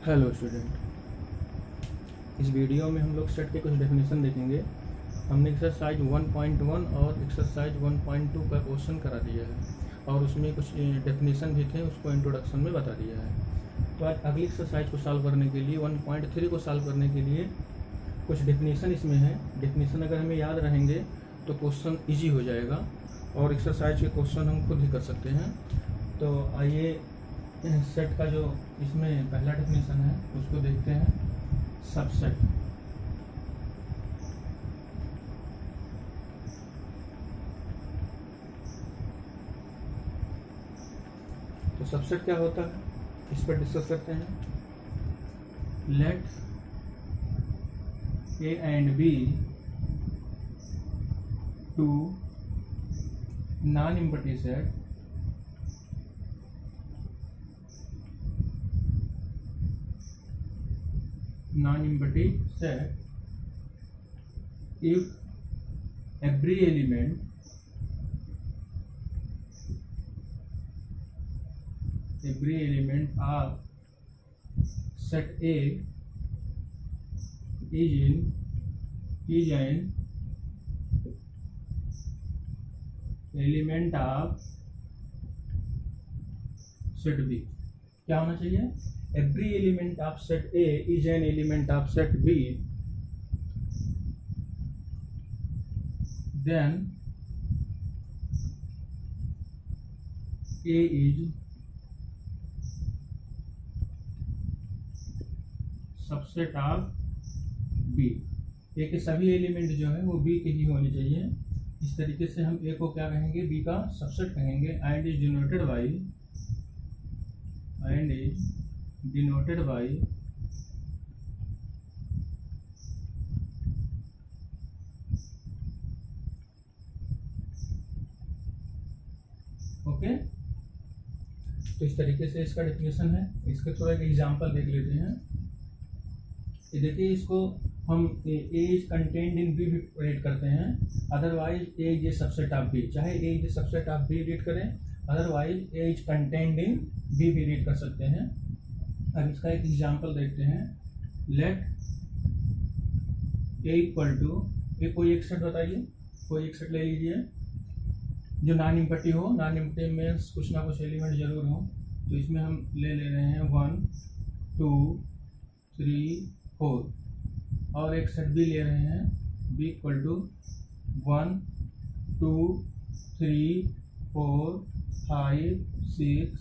Hello student, इस video में हम लोग सेट के कुछ डेफिनेशन देखेंगे। हमने एक्सरसाइज 1.1 और एक्सरसाइज 1.2 का क्वेश्चन करा दिया है और उसमें कुछ डेफिनेशन भी थे, उसको इंट्रोडक्शन में बता दिया है। तो आज अगली एक्सरसाइज को सॉल्व करने के लिए 1.3 को सॉल्व करने के लिए कुछ डेफिनेशन इसमें है। डेफिनेशन अगर हमें याद रहेंगे तो क्वेश्चन ईजी हो जाएगा और एक्सरसाइज के क्वेश्चन हम खुद ही कर सकते हैं। तो आइए सेट का जो इसमें पहला डेफिनेशन है उसको देखते हैं। सबसेट। तो सबसेट क्या होता है इस पर डिस्कस करते हैं। Let A and B two non empty set non-empty set if every element of set A is an element of set B। क्या होना चाहिए? Every element of set A is an element of set B, then A is subset of B। A के सभी element जो है वो B के ही होने चाहिए। इस तरीके से हम A को क्या कहेंगे? B का सबसेट कहेंगे। And is denoted by okay. तो इस तरीके से इसका डेफिनेशन है। इसके थोड़ा एक एग्जांपल देख लेते हैं। ये देखिए, इसको हम A is contained in B भी रीड करते हैं। Otherwise A is a subset of B. चाहे A is a subset of B read करें, otherwise A is contained in B भी रीड कर सकते हैं। अब इसका एक एग्जांपल देखते हैं। Let A equal to, A कोई एक सेट बताइए, कोई एक सेट ले लीजिए जो नॉन एम्प्टी हो। नॉन एम्प्टी मीन्स कुछ ना कुछ एलिमेंट जरूर हो। तो इसमें हम ले रहे हैं 1 2 3 4 और एक सेट बी ले रहे हैं बी इक्वल टू 1 2 3 4 5 6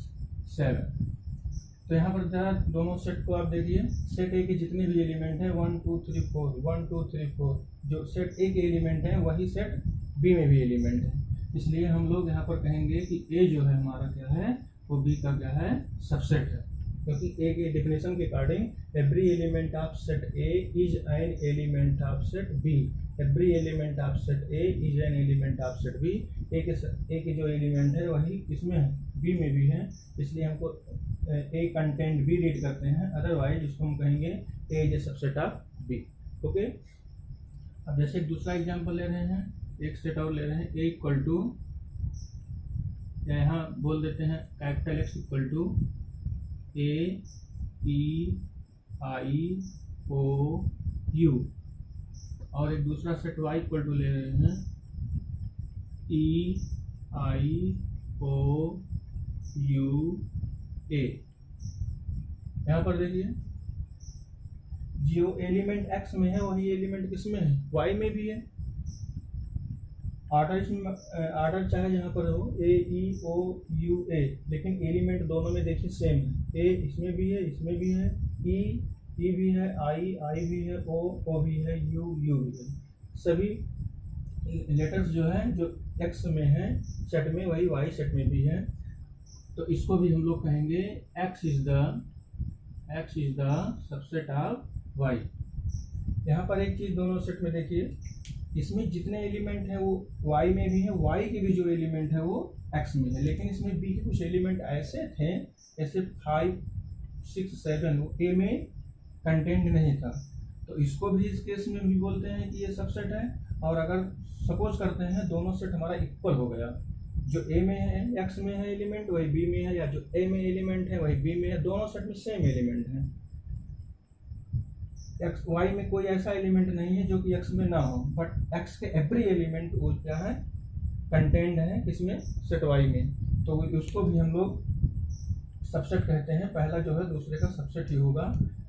7। तो यहाँ पर जरा दोनों सेट को आप देखिए। सेट ए के जितने भी एलिमेंट हैं 1 2 3 4 1 2 3 4, जो सेट ए के एलिमेंट हैं वही सेट बी में भी एलिमेंट है। इसलिए हम लोग यहाँ पर कहेंगे कि ए जो है हमारा क्या है, वो बी का क्या है, सबसेट है। क्योंकि ए के डेफिनेशन के according every element of set A is an element of set B. Every element of set A is an element of set B. A के जो एलिमेंट है वही इसमें है, बी में भी है। इसलिए हमको ए कंटेंट बी रीड करते हैं। अदरवाइज इसको हम कहेंगे A is a subset of B. Okay. अब जैसे दूसरा एग्जांपल ले रहे हैं, एक सेट और ले रहे हैं। ए इक्वल टू, या यहाँ बोल देते हैं capital X equal to A E I O U, और एक दूसरा सेट वाई इक्वल टू ले रहे हैं ई आई ओ यू ए। यहाँ पर देखिए, जो एलिमेंट एक्स में है वही एलिमेंट किसमें है, वाई में भी है। ऑर्डर इसमें ऑर्डर चाहे जहाँ पर हो ए ई ओ यू ए, लेकिन एलिमेंट दोनों में देखिए सेम है। ए इसमें भी है, इसमें भी है, ई भी है, आई भी है, ओ भी है, यू भी है। सभी लेटर्स जो हैं जो एक्स में है सेट में वही वाई सेट में भी है। तो इसको भी हम लोग कहेंगे X is the subset of Y. यहाँ पर एक चीज़ दोनों सेट में देखिए, इसमें जितने एलिमेंट हैं वो y में भी है, y के भी जो एलिमेंट है वो x में है। लेकिन इसमें b के कुछ एलिमेंट ऐसे थे, ऐसे 5 6 7 वो a में कंटेंट नहीं था। तो इसको भी इस केस में भी बोलते हैं कि ये सबसेट है। और अगर सपोज करते हैं दोनों सेट हमारा इक्वल हो गया, जो ए में है एक्स में है एलिमेंट वही बी में है, या जो ए में एलिमेंट है वही बी में है, दोनों सेट में सेम एलिमेंट है, एक्स वाई में कोई ऐसा एलिमेंट नहीं है जो कि एक्स में ना हो, बट एक्स के एवरी एलिमेंट वो क्या है, कंटेंड है किसमें, सेट वाई में। तो उसको भी हम लोग सबसेट कहते हैं। पहला जो है दूसरे का सबसेट ही होगा।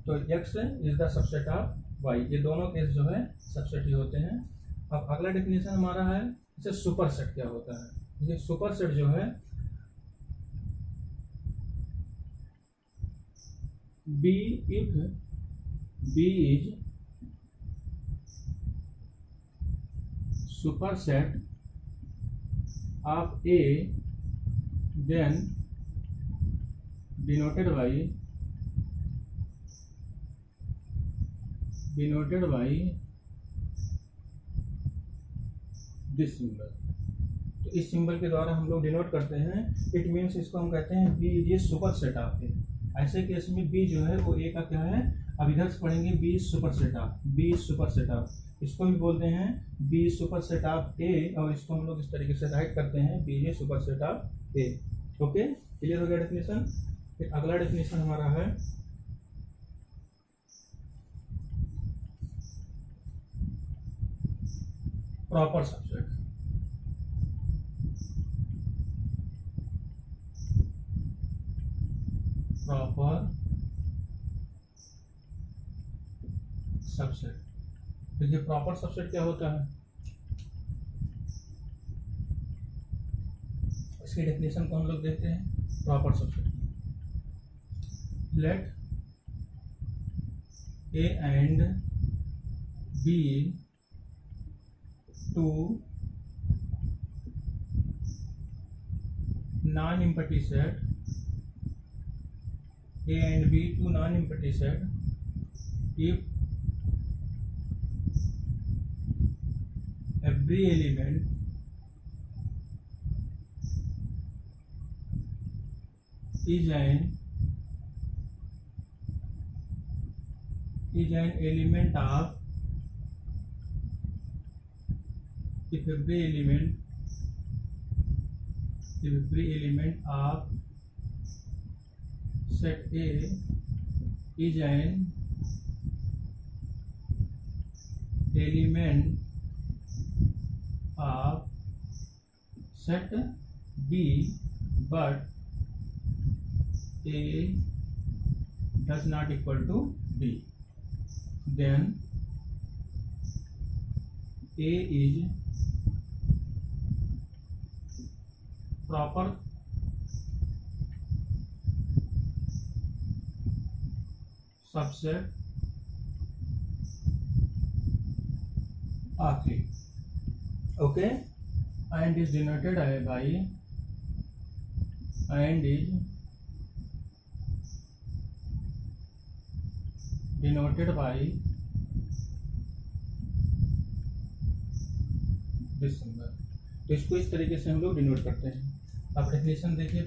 तो X is the subset of Y, ये दोनों केस जो है सबसेट ही होते हैं। अब अगला डेफिनेशन हमारा है इसे सुपर सेट क्या होता है। ये सुपर सेट जो है B if B is super set of A then denoted by this symbol. तो इस सिंबल के द्वारा हम लोग डिनोट करते हैं। इट मीन्स इसको हम कहते हैं B is a super set of A. ऐसे केस में बी जो है वो ए का क्या है, अब इधर से पढ़ेंगे be super set of, be super set of, इसको भी बोलते हैं बी सुपर सेट ऑफ ए, और इसको हम लोग इस तरीके से राइट करते हैं B A super set of A. Okay, clear हो गया डेफिनेशन। फिर अगला डेफिनेशन हमारा है प्रॉपर सबसेट। प्रॉपर सबसेट, देखिए प्रॉपर सबसेट क्या होता है, इसकी डेफिनेशन को हम लोग देखते हैं। Proper subset, let A and B two non empty set, A and B two non-empty set if every element is an element of, if every element of set A is an element of set B but A does not equal to B, then A is proper subset of A. Okay, and is denoted by, and is denoted by this symbol. तो इसको इस तरीके से हम लोग denote करते हैं। अब डेफिनेशन देखिए,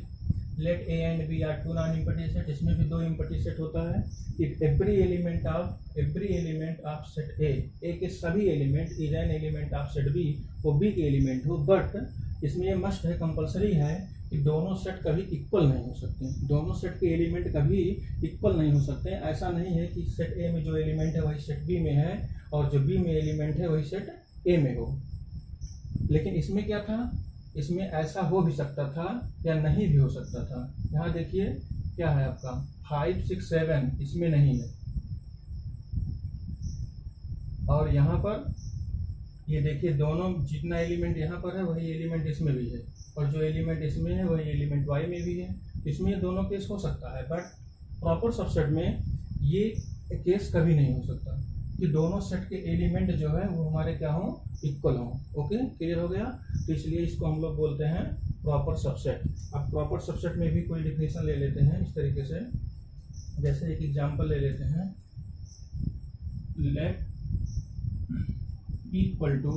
let A and B are two non empty set, इसमें भी दो एम्प्टी सेट होता है। If every element of set A के सभी element is an element of set B, वो बी के एलिमेंट हो, बट इसमें ये मस्ट है, कंपलसरी है कि दोनों सेट कभी इक्वल नहीं हो सकते, दोनों सेट के एलिमेंट कभी इक्वल नहीं हो सकते। ऐसा नहीं है कि सेट ए में जो एलिमेंट है वही सेट बी में है और जो बी में एलिमेंट है वही सेट ए में हो। लेकिन इसमें क्या था, इसमें ऐसा हो भी सकता था या नहीं भी हो सकता था। यहाँ देखिए क्या है आपका 5 6 7 इसमें नहीं है, और यहाँ पर ये देखिए दोनों जितना एलिमेंट यहाँ पर है वही एलिमेंट इसमें भी है, और जो एलिमेंट इसमें है वही एलिमेंट वाई में भी है। इसमें दोनों केस हो सकता है, बट प्रॉपर सबसेट में ये केस कभी नहीं हो सकता कि दोनों सेट के एलिमेंट जो है वो हमारे क्या हो, इक्वल हो। ओके, क्लियर हो गया। तो इसलिए इसको हम लोग बोलते हैं प्रॉपर सबसेट। अब प्रॉपर सबसेट में भी कोई डिफिनेशन ले लेते हैं इस तरीके से, जैसे एक एग्जांपल ले लेते हैं, let equal to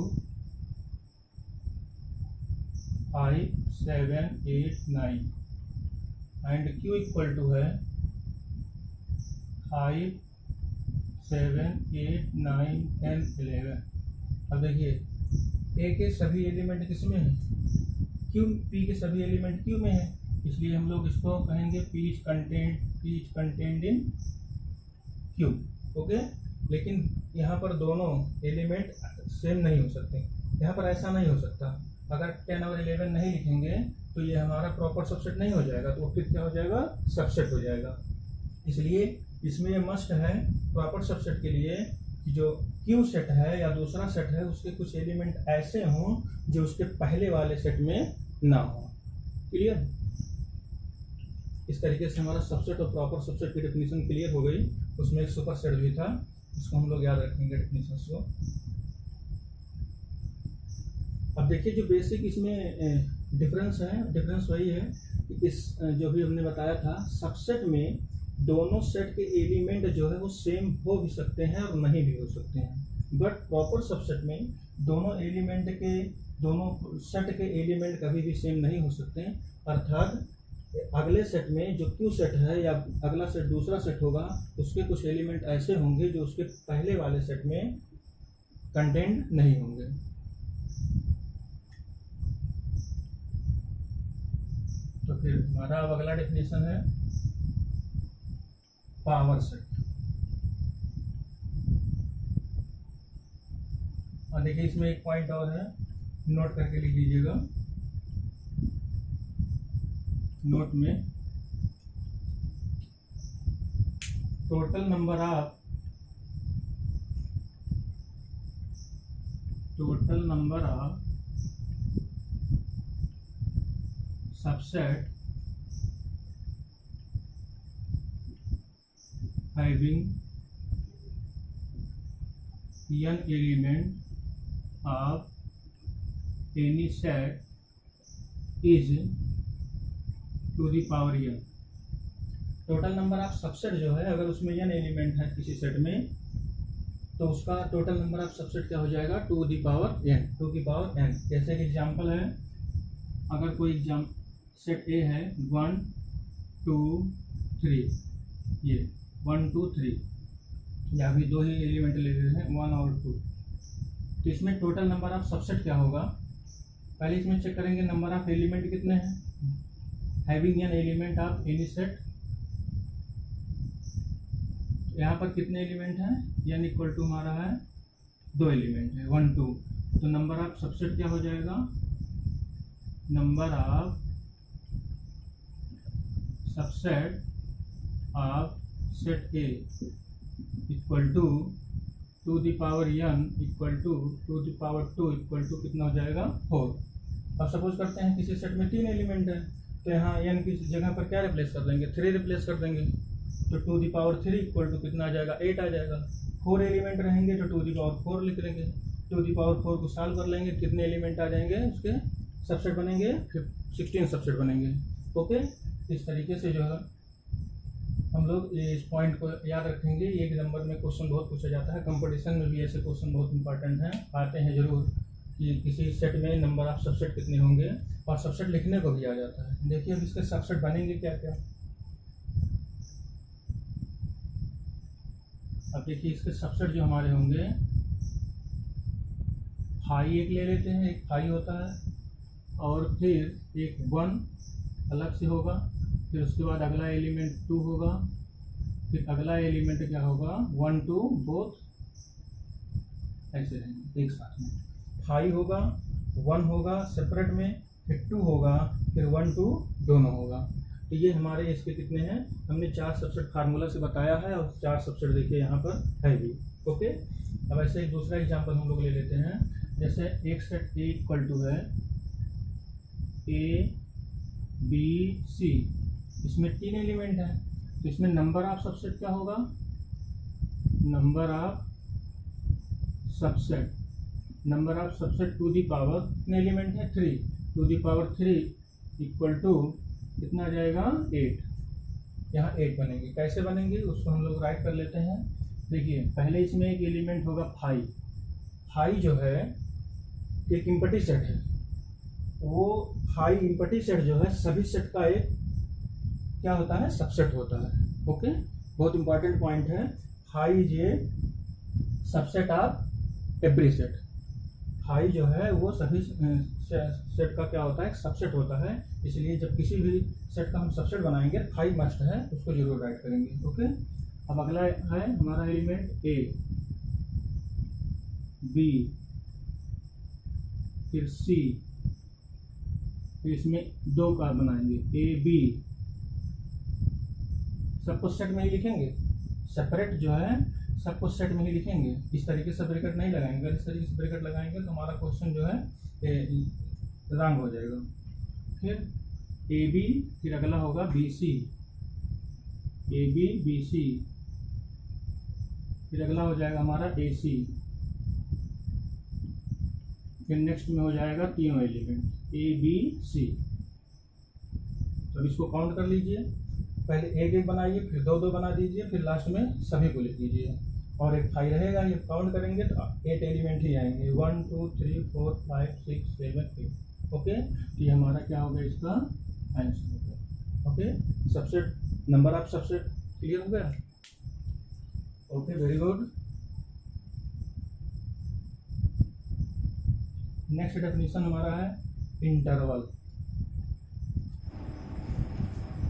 5 7 8 9 and Q equal to है 5 7 8 9 10 11। अब देखिए ए के सभी एलिमेंट किस में है, क्यू, पी के सभी एलिमेंट क्यू में है, इसलिए हम लोग इसको कहेंगे P is content in Q. Okay, लेकिन यहाँ पर दोनों एलिमेंट सेम नहीं हो सकते। यहाँ पर ऐसा नहीं हो सकता। अगर 10 और 11 नहीं लिखेंगे तो ये हमारा प्रॉपर सबसेट नहीं हो जाएगा, तो वो फिर क्या हो जाएगा, सबसेट हो जाएगा। इसलिए इसमें ये मस्ट है प्रॉपर सबसेट के लिए कि जो क्यू सेट है या दूसरा सेट है उसके कुछ एलिमेंट ऐसे हों जो उसके पहले वाले सेट में ना हो। क्लियर? इस तरीके से हमारा सबसेट और प्रॉपर सबसेट की डेफिनेशन क्लियर हो गई। उसमें एक सुपर सेट भी था, इसको हम लोग याद रखेंगे डेफिनेशन को। अब देखिए जो बेसिक इसमें डिफरेंस है, डिफरेंस वही है कि इस जो भी हमने बताया था, सबसेट में दोनों सेट के एलिमेंट जो है वो सेम हो भी सकते हैं और नहीं भी हो सकते हैं, बट प्रॉपर सबसेट में दोनों सेट के एलिमेंट कभी भी सेम नहीं हो सकते हैं। अर्थात अगले सेट में जो क्यू सेट है या अगला सेट दूसरा सेट होगा, उसके कुछ एलिमेंट ऐसे होंगे जो उसके पहले वाले सेट में कंटेंट नहीं होंगे। तो फिर हमारा अब अगला डेफिनेशन है पावर सेट। और देखिए इसमें एक पॉइंट और है, नोट करके लिख लीजिएगा। नोट में total number of subset having n element of any set is to the power n। Total number of subset जो है, अगर उसमें n एलिमेंट है किसी सेट में, तो उसका टोटल नंबर ऑफ सबसेट क्या हो जाएगा, टू दी पावर n। जैसे कि एग्जांपल है, अगर कोई सेट ए है 1 2 3, ये 1 2 3, या भी दो ही एलिमेंट ले रहे हैं 1 और 2, तो इसमें टोटल नंबर ऑफ सबसेट क्या होगा। पहले इसमें चेक करेंगे नंबर ऑफ एलिमेंट कितने हैं, having an element of any set. यहाँ पर कितने एलिमेंट हैं, n इक्वल टू हमारा है 2 एलिमेंट है 1 2, तो नंबर ऑफ सबसेट क्या हो जाएगा, number of subset of set A equal to the power n equal to the power 2 equal to कितना हो जाएगा 4। अब सपोज करते हैं किसी सेट में 3 एलिमेंट है, तो यहाँ n की जगह पर क्या रिप्लेस कर देंगे, 3 रिप्लेस कर देंगे, तो 2 द पावर 3 इक्वल टू कितना आ जाएगा, 8 आ जाएगा। 4 एलिमेंट रहेंगे तो 2 द पावर 4 लिख लेंगे, 2 द पावर 4 को सॉल्व कर लेंगे, कितने एलिमेंट आ जाएंगे उसके सबसेट बनेंगे, 16 सबसेट बनेंगे। ओके, इस तरीके से जो है हम लोग इस पॉइंट को याद रखेंगे। ये एक नंबर में क्वेश्चन बहुत पूछा जाता है, कंपटीशन में भी ऐसे क्वेश्चन बहुत इंपॉर्टेंट हैं, आते हैं जरूर कि किसी सेट में नंबर ऑफ सबसेट कितने होंगे, और सबसेट लिखने को भी आ जाता है। देखिए अब इसके सबसेट बनेंगे क्या क्या। अब देखिए इसके सबसेट जो हमारे होंगे, फाई एक ले लेते हैं, एक फाई होता है, और फिर एक 1 अलग से होगा, फिर उसके बाद अगला एलिमेंट 2 होगा, फिर अगला एलिमेंट क्या होगा 1 2, बोथ ऐसे रहेंगे एक साथ में। 5 होगा, 1 होगा सेपरेट में, फिर 2 होगा, फिर 1 2 दोनों होगा। तो ये हमारे इसके कितने हैं, हमने 4 सबसेट फार्मूला से बताया है, और 4 सबसेट देखिए यहाँ पर है भी। ओके, अब ऐसे एक दूसरा एग्जाम्पल हम लोग ले लेते हैं। जैसे एक सेट ए इक्वल टू है ABC, इसमें 3 एलिमेंट है, तो इसमें नंबर ऑफ सबसेट क्या होगा, number of subset two the power कितने एलिमेंट है 3, two the power 3 equal to कितना आ जाएगा 8। यहाँ 8 बनेंगे, कैसे बनेंगे उसको हम लोग राइट कर लेते हैं। देखिए पहले इसमें एक एलिमेंट होगा 5 जो है एक इम्पटी सेट है, वो 5 इम्पटी सेट जो है सभी सेट का एक क्या होता है, सबसेट होता है। ओके, बहुत इंपॉर्टेंट पॉइंट है, 5 is a subset of every set. 5 जो है वो सभी सेट का क्या होता है, एक सबसेट होता है। इसलिए जब किसी भी सेट का हम सबसेट बनाएंगे 5 मस्ट है, उसको जरूर राइट करेंगे। ओके, अब अगला है हमारा एलिमेंट ए। बी, फिर सी, फिर इसमें 2 कार्बन आएंगे ए बी, सबको सेट में ही लिखेंगे, सेपरेट जो है सबको सेट में ही लिखेंगे। इस तरीके से ब्रैकेट नहीं लगाएंगे, इस तरीके से ब्रैकेट लगाएंगे तो हमारा क्वेश्चन जो है रॉन्ग हो जाएगा। फिर ए बी, फिर अगला होगा B C, A B B C, फिर अगला हो जाएगा हमारा ए सी, फिर नेक्स्ट में हो जाएगा तीनों एलिमेंट ए बी सी। तो इसको काउंट कर लीजिए, पहले एक एक बनाइए, फिर 2 2 बना दीजिए, फिर लास्ट में सभी को लिख लीजिए और एक 5 रहेगा। ये काउंट करेंगे तो 8 एलिमेंट ही आएंगे, 1 2 3 4 5 6 7 8। ओके, तो ये हमारा क्या हो गया, इसका आंसर हो गया। Okay, subset number of subset clear हो गया। Okay, very good. Next definition हमारा है इंटरवल।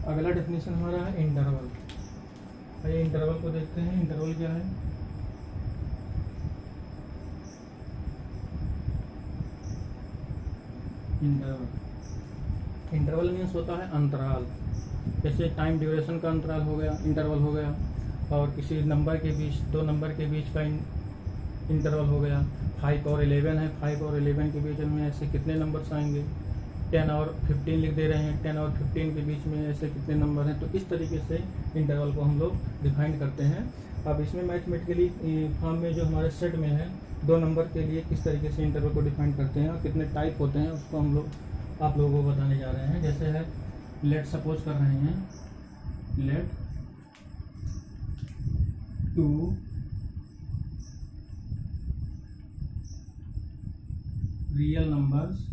अगला डेफिनेशन हमारा है इंटरवल। आइए इंटरवल को देखते हैं, इंटरवल क्या है। इंटरवल मीन्स होता है अंतराल, जैसे टाइम ड्यूरेशन का अंतराल हो गया, इंटरवल हो गया, और किसी नंबर के बीच 2 नंबर के बीच का इंटरवल हो गया। 5 और 11 है, 5 और 11 के बीच में ऐसे कितने नंबर्स आएंगे। 10 और 15 लिख दे रहे हैं, 10 और 15 के बीच में ऐसे कितने नंबर हैं। तो इस तरीके से इंटरवल को हम लोग डिफाइन करते हैं। अब इसमें मैथमेटिकली फॉर्म में जो हमारे सेट में है 2 नंबर के लिए किस तरीके से इंटरवल को डिफाइन करते हैं और कितने टाइप होते हैं, उसको हम लोग आप लोगों को बताने जा रहे हैं। जैसे है, लेट सपोज कर रहे हैं, let 2 real numbers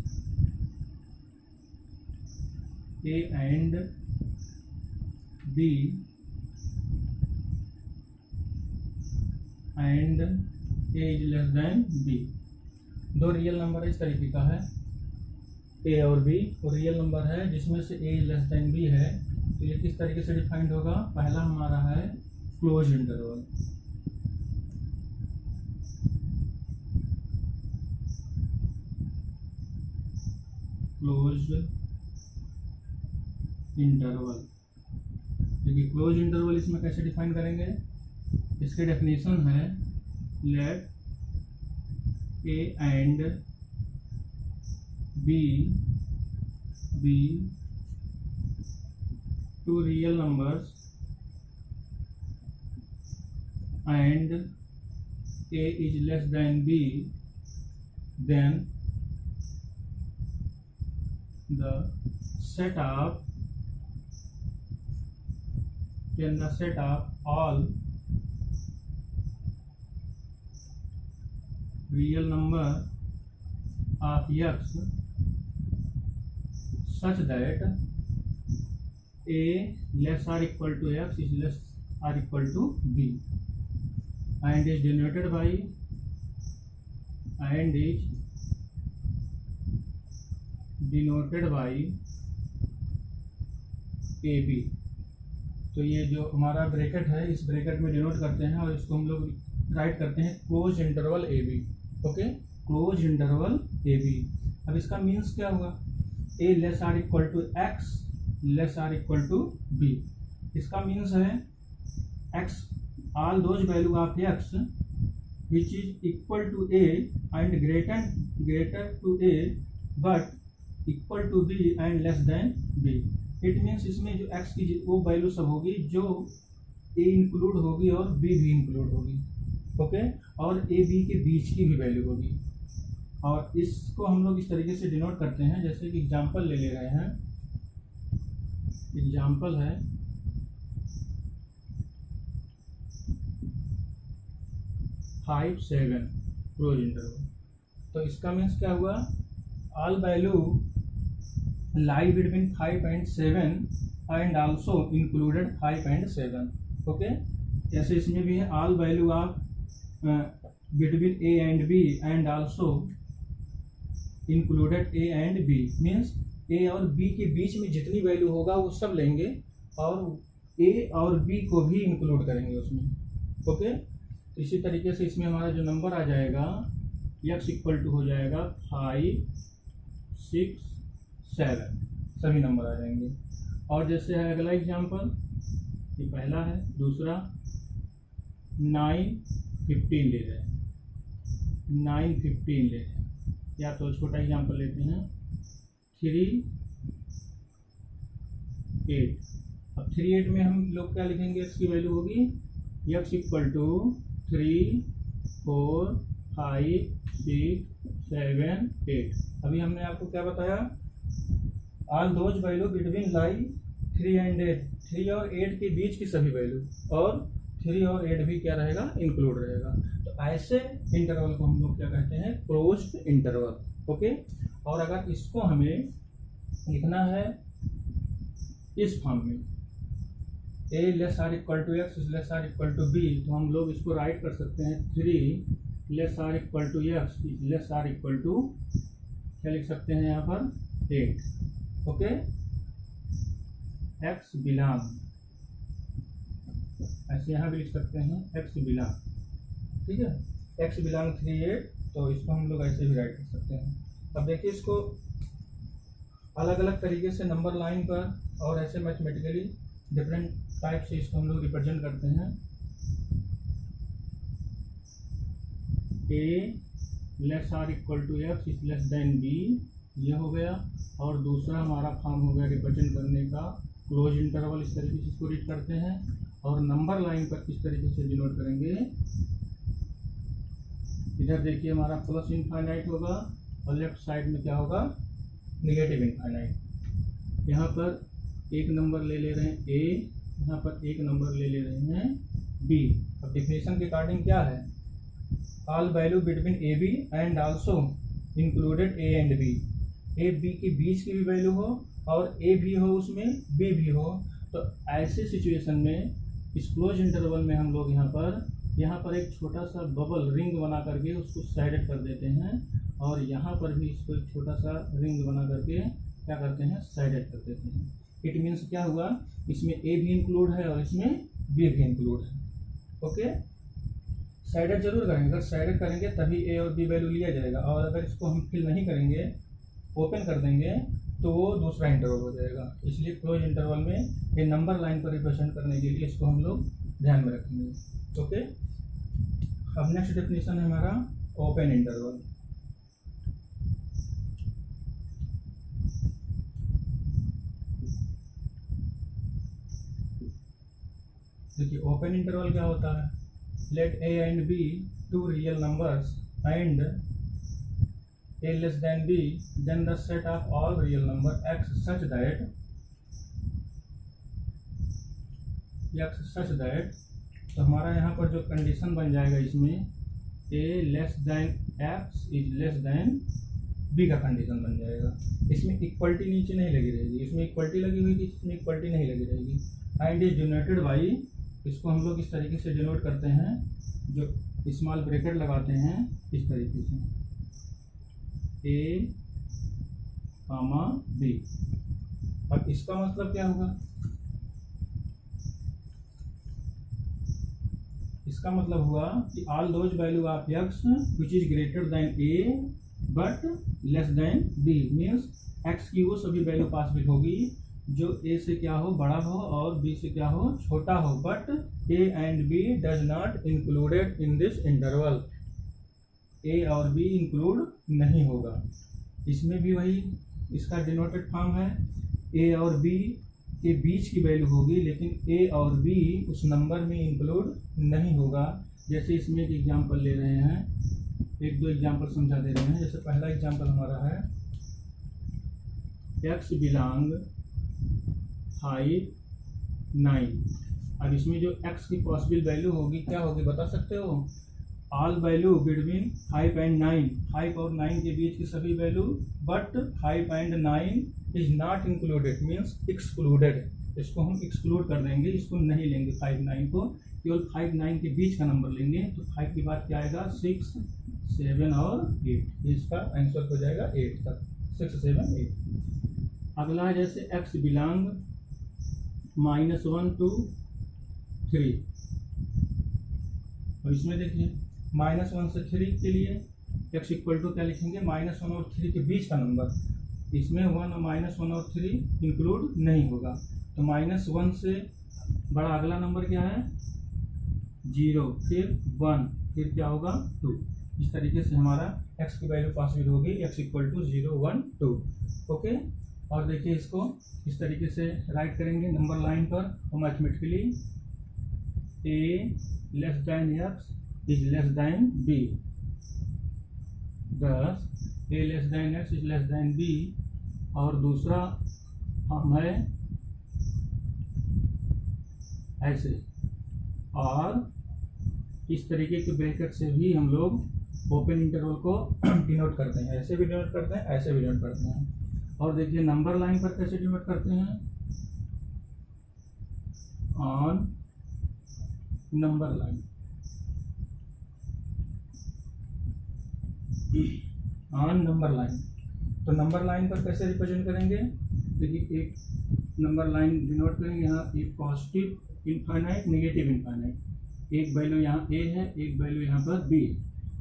A and B and A is less than B। 2 real number इस तरीके का है, A और B, और रियल नंबर है जिसमें से A लेस देन B है। तो ये किस तरीके से डिफाइंड होगा। पहला हमारा है क्लोज इंटरवल, क्लोज इंटरवल। देखिए क्लोज इंटरवल इसमें कैसे डिफाइन करेंगे, इसके डेफिनेशन है let A and B be 2 real numbers and A is less than B, then the set of all real number of X such that A less or equal to X is less or equal to B and is denoted by AB। तो ये जो हमारा bracket है, इस bracket में denote करते हैं और इसको हम लोग राइट करते हैं close interval A B. Okay, close interval A B. अब इसका मीन्स क्या हुआ, A less or equal to x less or equal to B. इसका मीन्स है x all those value of x which is equal to a and greater to a but equal to b and less than b। It means इसमें जो x की वो value सब होगी जो a include होगी और b भी इंक्लूड होगी। ओके, और a b के बीच की भी वैल्यू होगी। और इसको हम लोग इस तरीके से डिनोट करते हैं, जैसे कि एग्जाम्पल ले रहे हैं। एग्जाम्पल है 5 7 क्लोज इंटरवल। तो इसका मीन्स क्या हुआ, all value lie between 5 and 7 and also included 5 and 7। Okay, जैसे इसमें भी है all value of between A and B and also included A and B. Means A और बी के बीच में जितनी वैल्यू होगा वो सब लेंगे और ए और बी को भी इंक्लूड करेंगे उसमें। ओके, इसी तरीके से इसमें हमारा जो नंबर आ जाएगा x इक्वल टू हो जाएगा 5, 6, 7, सभी नंबर आ जाएंगे। और जैसे है अगला एग्जाम्पल, ये पहला है, दूसरा 9, 15 ले रहे हैं, 9, 15 ले रहे हैं, या तो छोटा एग्जाम्पल लेते हैं 3, 8। अब 3, 8 में हम लोग क्या लिखेंगे, x की वैल्यू होगी x इक्वल टू 3, 4, 5, 6, 7, 8। अभी हमने आपको क्या बताया, all those value between lie 3 and 8, 3 और 8 के बीच की सभी वैल्यू, और 3 और 8 भी क्या रहेगा, इंक्लूड रहेगा। तो ऐसे इंटरवल को हम लोग क्या कहते हैं, क्लोज्ड इंटरवल। ओके, और अगर इसको हमें लिखना है इस फॉर्म में, a less or equal to x less or equal to B, तो हम लोग इसको राइट कर सकते हैं 3 less or equal to x less or equal to, क्या लिख सकते हैं यहाँ पर, 8। ओके, एक्स बिलोंग, ऐसे यहाँ भी लिख सकते हैं एक्स बिलोंग। ठीक है, एक्स बिलोंग 3, 8, तो इसको हम लोग ऐसे भी राइट कर सकते हैं। अब देखिए इसको अलग अलग तरीके से नंबर लाइन पर और ऐसे मैथमेटिकली डिफरेंट टाइप से इसको हम लोग रिप्रेजेंट करते हैं। a less or equal to X is less than B, ये हो गया। और दूसरा हमारा फॉर्म हो गया रिप्रेजेंट करने का क्लोज इंटरवल, इस तरीके से इसको रीड करते हैं। और नंबर लाइन पर किस तरीके से डिनोट करेंगे, इधर देखिए हमारा प्लस इनफाइनाइट होगा और लेफ्ट साइड में क्या होगा, नेगेटिव इनफाइनाइट। यहाँ पर एक नंबर ले रहे हैं a, यहाँ पर एक नंबर ले रहे हैं b। अब डेफिनेशन के अकॉर्डिंग क्या है, all value between A B and also included A and B, A B के बीच की भी वैल्यू हो और ए भी हो उसमें बी भी हो। तो ऐसे सिचुएशन में इस क्लोज इंटरवल में हम लोग यहाँ पर एक छोटा सा बबल रिंग बना करके उसको साइडेड कर देते हैं, और यहाँ पर भी इसको एक छोटा सा रिंग बना करके क्या करते हैं, साइडेड कर देते हैं। इट मीन्स क्या हुआ, इसमें ए भी इंक्लूड है और इसमें बी भी इंक्लूड है। ओके, साइडेड जरूर करेंगे, अगर साइडेड करेंगे तभी ए और बी वैल्यू लिया जाएगा, और अगर इसको हम फिल नहीं करेंगे, ओपन कर देंगे, तो वो दूसरा इंटरवल हो जाएगा। इसलिए क्लोज इंटरवल में ये नंबर लाइन पर रिप्रेजेंट करने के लिए इसको हम लोग ध्यान में रखेंगे। ओके, अब नेक्स्ट डेफिनेशन है हमारा ओपन इंटरवल। देखिए ओपन इंटरवल क्या होता है, let a and b two real numbers and a less than b, then the set of all real number x such that तो हमारा यहाँ पर जो कंडीशन बन जाएगा इसमें a less than x is less than b का condition बन जाएगा। इसमें इक्वलिटी नीचे नहीं लगी रहेगी, इसमें इक्वलिटी लगी हुई थी, इसमें इक्वलिटी नहीं लगी रहेगी। एंड इज डिनोटेड बाई, इसको हम लोग इस तरीके से डिनोट करते हैं, जो स्मॉल ब्रैकेट लगाते हैं इस तरीके से, a, b। अब इसका मतलब क्या होगा, इसका मतलब हुआ कि all those value of x which is greater than a but less than b, means x की वो सभी वैल्यू पॉसिबल होगी जो a से क्या हो, बड़ा हो, और b से क्या हो, छोटा हो, but a and b does not included in this interval, a और b इंक्लूड नहीं होगा। इसमें भी वही इसका डिनोटेड फॉर्म है, a और b के बीच की वैल्यू होगी, लेकिन a और b उस नंबर में इंक्लूड नहीं होगा। जैसे इसमें एक एग्जांपल ले रहे हैं, एक दो एग्जांपल समझा दे रहे हैं। जैसे पहला एग्जांपल हमारा है x बिलोंग 5, 9। अब इसमें जो x की पॉसिबल वैल्यू होगी क्या होगी बता सकते हो, ऑल वैल्यू बिटवीन 5 एंड 9, 5 और 9 के बीच की सभी value, but 5 and 9 is not included, means excluded. इसको हम एक्सक्लूड कर देंगे, इसको नहीं लेंगे 5, 9 को, केवल 5, 9 के बीच का नंबर लेंगे। तो 5 के बाद क्या आएगा, 6, 7 और 8, इसका आंसर हो जाएगा 8 तक, 6, 7, 8। अगला है जैसे x बिलोंग -1 to 3। और इसमें देखिए -1 से 3 के लिए x इक्वल टू क्या लिखेंगे, -1 और 3 के बीच का नंबर। इसमें 1 और -1 और 3 इंक्लूड नहीं होगा, तो -1 से बड़ा अगला नंबर क्या है 0, फिर 1, फिर क्या होगा 2। इस तरीके से हमारा x की वैल्यू पॉसिबल होगी, x इक्वल टू 0, 1, 2। ओके, और देखिए इसको इस तरीके से राइट करेंगे नंबर लाइन पर, और mathematically a less than x is less than b, thus a less than x is less than b। और दूसरा हम है ऐसे, और इस तरीके के ब्रैकेट से भी हम लोग ओपन इंटरवल को डिनोट करते हैं, ऐसे भी डिनोट करते हैं, ऐसे भी डिनोट करते हैं। और देखिए नंबर लाइन पर कैसे डिनोट करते हैं, on number line, on number line. तो नंबर लाइन पर कैसे रिप्रेजेंट करेंगे, देखिए एक नंबर लाइन डिनोट करेंगे, यहाँ एक पॉजिटिव इनफाइनाइट, नेगेटिव इनफाइनाइट, एक वैल्यू यहाँ a है, एक वैल्यू यहाँ पर b।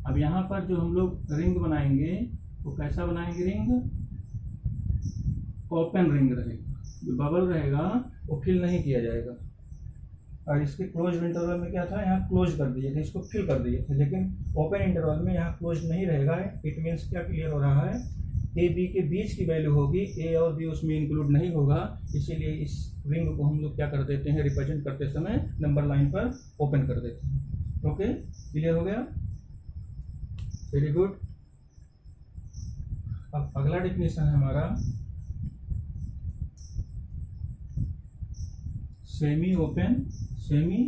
अब यहाँ पर जो हम लोग रिंग बनाएंगे वो कैसा बनाएंगे, रिंग ओपन रिंग रहेगा, जो बबल रहेगा वो फिल नहीं किया जाएगा। और इसके क्लोज इंटरवल में क्या था, यहाँ क्लोज कर दिए थे, इसको फिल कर दिए थे, लेकिन ओपन इंटरवल में यहाँ क्लोज नहीं रहेगा। इट मीन्स क्या क्लियर हो रहा है, ए बी के बीच की वैल्यू होगी, ए और बी उसमें इंक्लूड नहीं होगा, इसीलिए इस रिंग को हम लोग क्या कर देते हैं, रिप्रेजेंट करते समय नंबर लाइन पर ओपन कर देते हैं। ओके, क्लियर हो गया, वेरी गुड। अब अगला डेफिनेशन है हमारा semi open, semi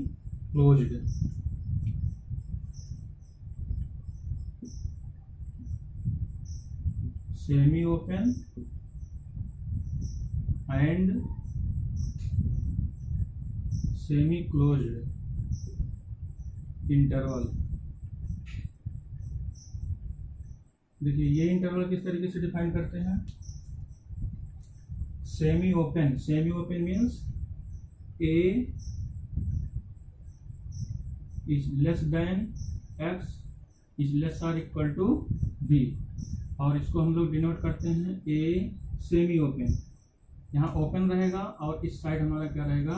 closed. Semi open and semi closed interval. देखिए ये इंटरवल किस तरीके से डिफाइन करते हैं, semi open, semi open means a is less than x is less or equal to b, और इसको हम लोग डिनोट करते हैं a सेमी ओपन, यहाँ ओपन रहेगा और इस साइड हमारा क्या रहेगा,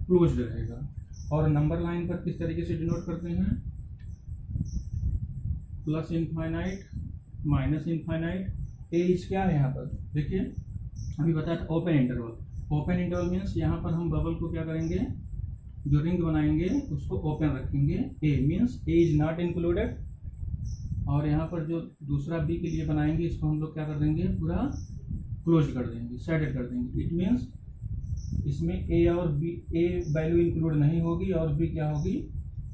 क्लोज्ड रहेगा। और नंबर लाइन पर किस तरीके से डिनोट करते हैं, plus infinite, minus infinite. A is क्या है यहाँ पर, देखिए अभी बताया open interval, open interval means यहाँ पर हम बबल को क्या करेंगे, जो रिंग बनाएंगे उसको ओपन रखेंगे, A means A is not included. और यहाँ पर जो दूसरा बी के लिए बनाएंगे इसको हम लोग क्या कर देंगे, पूरा क्लोज कर देंगे, साइडेड कर देंगे। इट मीन्स इसमें ए और बी, ए वैल्यू इंक्लूड नहीं होगी और बी क्या होगी,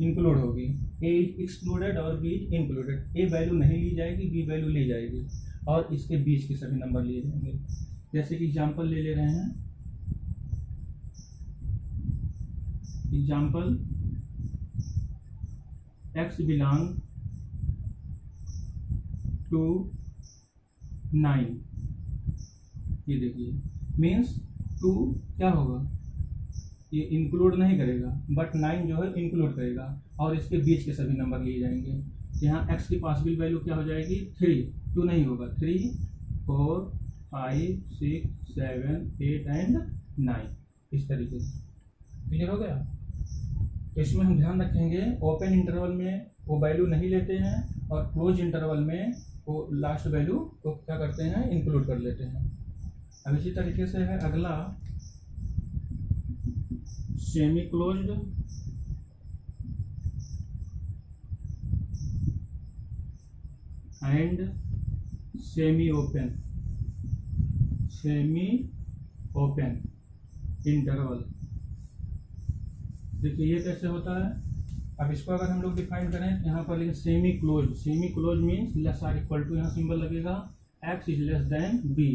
इंक्लूड होगी। ए इज एक्सक्लूडेड और B is included, A value नहीं ली जाएगी, बी वैल्यू ली जाएगी, और इसके बीच के सभी नंबर लिए जाएंगे। जैसे कि एग्जाम्पल ले रहे हैं, एग्जाम्पल x बिलोंग टू 9, ये देखिए मीन्स 2 क्या होगा, ये इंक्लूड नहीं करेगा, बट 9 जो है इंक्लूड करेगा, और इसके बीच के सभी नंबर लिए जाएंगे। यहाँ x की पॉसिबल वैल्यू क्या हो जाएगी, 3, 2 नहीं होगा, 3, 4, 5, 6, 7, 8 एंड 9, इस तरीके से। क्लियर हो गया। तो इसमें हम ध्यान रखेंगे ओपन इंटरवल में वो वैल्यू नहीं लेते हैं, और क्लोज इंटरवल में वो लास्ट वैल्यू को क्या करते हैं, इंक्लूड कर लेते हैं। अब इसी तरीके से है अगला semi closed end semi open, semi open interval. देखिए ये कैसे होता है, अब इसको अगर हम लोग डिफाइन करें यहाँ पर लिखें semi close, semi close means less or equal to, यहाँ सिंबल लगेगा x is less than b,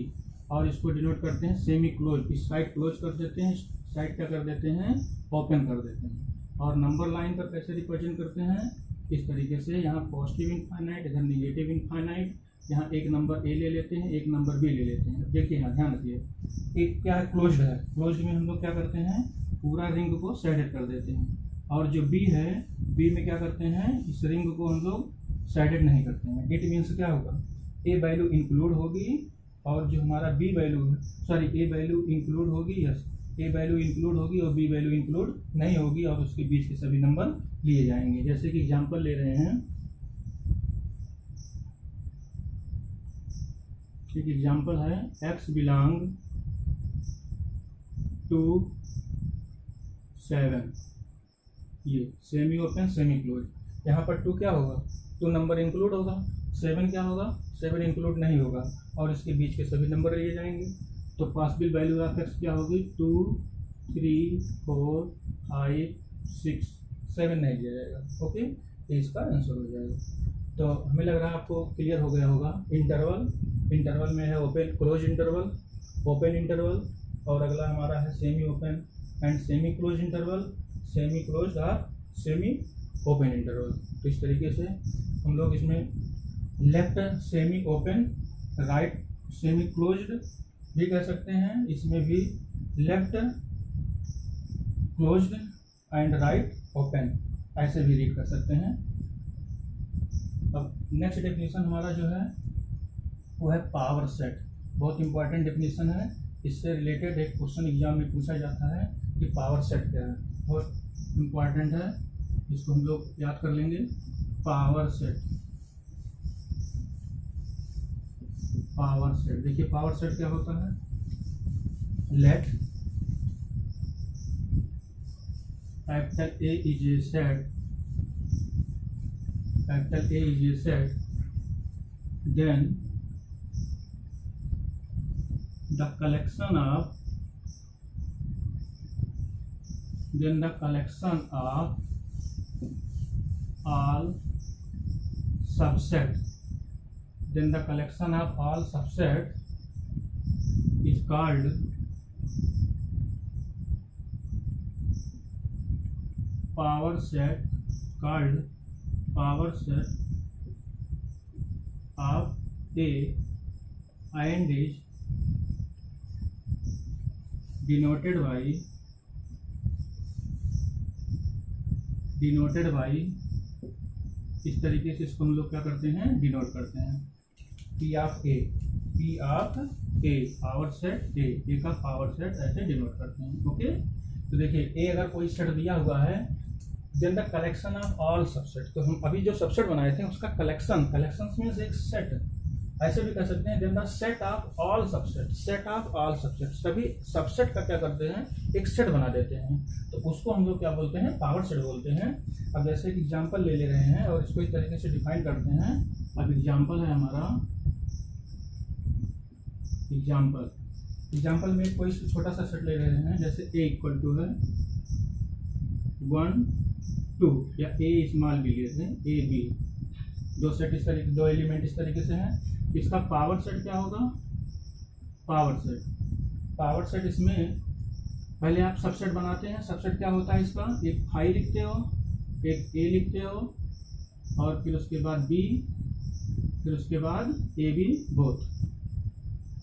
और इसको डिनोट करते हैं सेमी क्लोज। इस साइड क्लोज कर देते हैं, साइड क्या कर देते हैं, ओपन कर देते हैं। और नंबर लाइन पर कैसे रिप्रेजेंट करते हैं, इस तरीके से, यहाँ पॉजिटिव इनफाइनाइट, इधर निगेटिव इनफाइनाइट, यहाँ एक नंबर ए ले लेते हैं, एक नंबर बी ले लेते हैं। देखिए यहाँ ध्यान रखिए, एक क्या है, क्लोज्ड है, क्लोज्ड में हम लोग क्या करते हैं, पूरा रिंग को साइडेड कर देते हैं, और जो बी है, बी में क्या करते हैं, इस रिंग को हम लोग साइडेड नहीं करते हैं। इट मीन्स क्या होगा, ए वैल्यू इंक्लूड होगी और जो हमारा बी वैल्यू है, सॉरी ए वैल्यू इंक्लूड होगी, यस ए वैल्यू इंक्लूड होगी और बी वैल्यू इंक्लूड नहीं होगी और उसके बीच के सभी नंबर लिए जाएंगे। जैसे कि एग्जांपल ले रहे हैं, एक एग्जांपल है x बिलोंग टू 7, ये सेमी ओपन सेमी क्लोज, यहाँ पर 2 क्या होगा, 2 नंबर इंक्लूड होगा, 7 क्या होगा, 7 इंक्लूड नहीं होगा और इसके बीच के सभी नंबर लिए जाएंगे। तो पॉसिबल वैल्यू ऑफ x क्या होगी, 2, 3, 4, 5, 6, 7 नहीं दिया जाएगा। ओके, तो इसका आंसर हो जाएगा। तो हमें लग रहा है आपको क्लियर हो गया होगा। इंटरवल में है open close interval, open interval, और अगला हमारा है semi open and semi close interval, semi close और सेमी ओपन इंटरवल। तो इस तरीके से हम लोग इसमें left semi open, right semi closed भी कह सकते हैं, इसमें भी left closed end right open ऐसे भी रीड कर सकते हैं। अब नेक्स्ट डेफिनेशन हमारा जो है वो है पावर सेट। बहुत इंपॉर्टेंट डेफिनेशन है, इससे रिलेटेड एक क्वेश्चन एग्जाम में पूछा जाता है कि पावर सेट क्या है, बहुत इंपॉर्टेंट है, इसको हम लोग याद कर लेंगे। पावर सेट, पावर सेट देखिए पावर सेट क्या होता है, let capital A is a set, capital A is a set, then the collection of all subset, then the collection of all subset is called power set, called power set of A and is denoted by इस तरीके से इसको हम लोग क्या करते हैं, denote करते हैं, P of A, P of A, power set A का पावर सेट ऐसे डिनोट करते हैं। ओके, तो देखिए A अगर कोई सेट दिया हुआ है, then the collection of all subset, तो हम अभी जो सबसेट बनाए थे उसका कलेक्शन मीन्स एक सेट, ऐसे भी कह सकते हैं then the set of all subset, set of all subset, सभी सबसेट का क्या करते हैं, एक सेट बना देते हैं, तो उसको हम लोग क्या बोलते हैं, पावर सेट बोलते हैं। अब जैसे एक एग्जांपल ले रहे हैं और इसको इस तरीके से डिफाइन करते हैं। अब एग्जांपल है हमारा, एग्जांपल में कोई छोटा सा सेट ले रहे हैं, जैसे A इक्वल टू है 1, 2 या A स्मॉल बी लेते हैं, A B, दो सेट इस तरीके, दो एलिमेंट इस तरीके से हैं। इसका पावर सेट क्या होगा, पावर सेट इसमें पहले आप सबसेट बनाते हैं। सबसेट क्या होता है इसका, एक 5 लिखते हो, एक A लिखते हो और फिर उसके बाद B, फिर उसके बाद A B बोथ।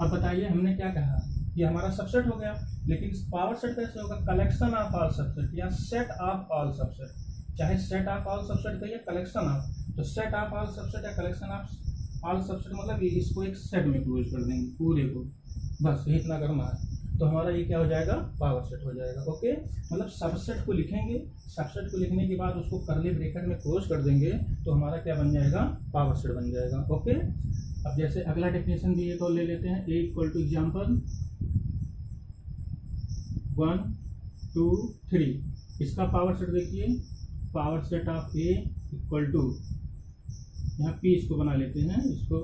अब बताइए हमने क्या कहा, ये हमारा सबसेट हो गया, लेकिन पावर सेट कैसे होगा, कलेक्शन ऑफ ऑल सबसेट या सेट ऑफ ऑल सबसेट, चाहे सेट ऑफ ऑल सबसेट कहिए कलेक्शन ऑफ, तो सेट ऑफ ऑल सबसेट या कलेक्शन ऑफ ऑल सबसेट मतलब ये इसको एक सेट में क्लोज कर देंगे पूरे को, बस इतना करना है, तो हमारा ये क्या हो जाएगा, पावर सेट हो जाएगा। ओके, मतलब सबसेट को लिखेंगे, सबसेट को लिखने के बाद उसको कर्ली ब्रैकेट में क्लोज कर देंगे तो हमारा क्या बन जाएगा, पावर सेट बन जाएगा। ओके, अब जैसे अगला डेफिनेशन भी एक और ले लेते हैं, A इक्वल टू एग्जाम्पल 1, 2, 3, इसका पावर सेट देखिए, power set of A equal to, यहाँ P इसको बना लेते हैं, इसको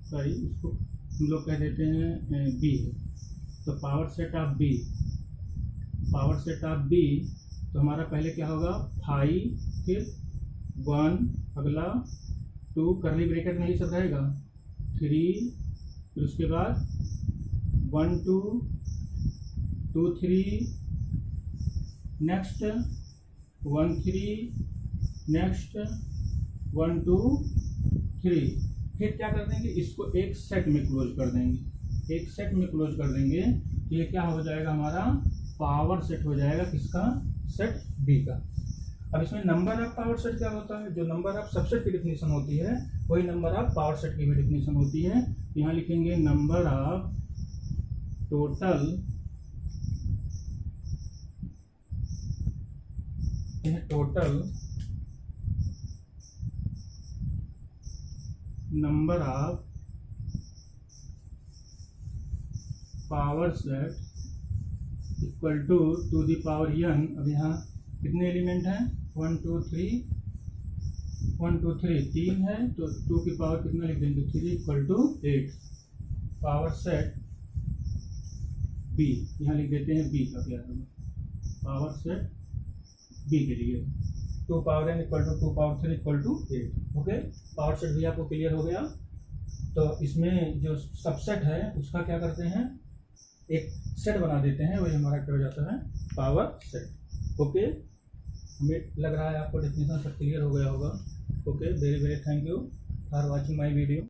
सॉरी इसको हम लोग कह देते हैं B, तो power set of B, power set of B, तो हमारा पहले क्या होगा 5, फिर 1, अगला 2 कर्ली ब्रैकेट में ही सब रहेगा, 3, फिर उसके बाद 1, 2, 2, 3, नेक्स्ट 1, 3, नेक्स्ट 1, 2, 3, फिर क्या कर देंगे, इसको एक सेट में क्लोज कर देंगे, एक सेट में क्लोज कर देंगे, तो ये क्या हो जाएगा, हमारा पावर सेट हो जाएगा, किसका, सेट B का। अब इसमें नंबर ऑफ पावर सेट क्या होता है, जो नंबर ऑफ सबसेट की डिफिनीशन होती है वही नंबर ऑफ पावर सेट की भी डिफिनीशन होती है। यहाँ लिखेंगे number of total number of power set equal to the power n। अब यहाँ कितने एलिमेंट हैं, 1 2 3 तीन है तो 2 की पावर कितना लिख देंगे 3 equal to 8। Power set b यहाँ लिख देते हैं b का क्या होगा, पावर सेट b के लिए 2 power n equal to 2 power 3 equal to 8। Okay, power set भी आपको क्लियर हो गया। तो इसमें जो सबसेट है उसका क्या करते हैं, एक सेट बना देते हैं, वही हमारा क्या हो जाता है पावर सेट। ओके, हमें लग रहा है आपको डेफिनेशन सब क्लियर हो गया होगा। Okay, very very thank you for watching my video.